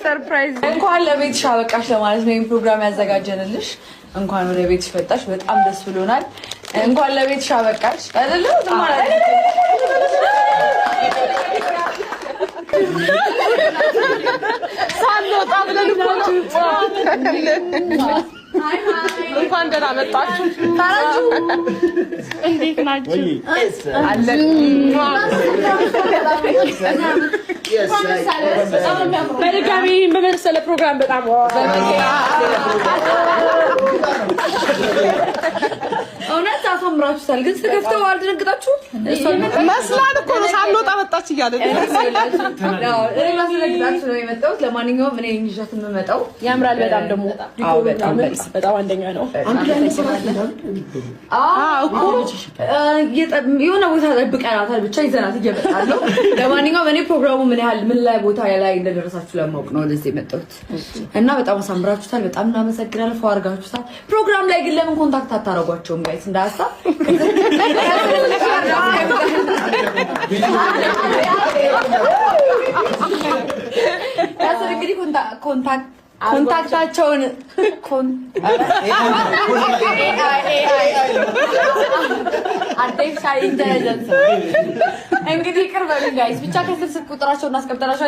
ሰርፕራይዝ እንኳን ለቤትሽ አበቃሽ ለማለት ነው። ይሄን ፕሮግራም ያዘጋጀንልሽ እንኳን ወደ ቤትሽ ፈጣሽ በጣም ደስ ብሎናል። እንኳን ለቤትሽ አበቃሽ አይደለ? ሳንወጣ ብለን እኮ ነው። እንኳን ደህና መጣችሁ። ታራችሁ እንዴት ናችሁ? አለን በድጋሚ በመሰለ ፕሮግራም በጣም እውነት አሳምራችሁታል። ግን ስትከፍተው አልደነግጣችሁ? መስላን እኮ ነው ሳንወጣ መጣች እያለ ነው የመጣሁት። ለማንኛውም እኔ ይዣት የምመጣው ያምራል በጣም ደግሞ በጣም አንደኛ ነው። የሆነ ቦታ ጠብቀናታል። ብቻ ይዘናት እየመጣን ነው። ለማንኛውም እኔ ፕሮግራሙ ምን ያህል ምን ላይ ቦታ ላይ እንደደረሳችሁ ለማወቅ ነው ወደዚህ የመጣሁት እና በጣም አሳምራችሁታል። በጣም እናመሰግናለን። ፏ አድርጋችሁታል። ፕሮግራም ላይ ግን ለምን ኮንታክት አታረጓቸውም ጋይስ? እንዳያሳብ እንግዲህ ኮንታክታቸውን አርቲፊሻል ኢንተለጀንስ እንግዲህ ቅርብ ጋይስ ብቻ ከስልክ ቁጥራቸውን እናስቀምጠናቸው።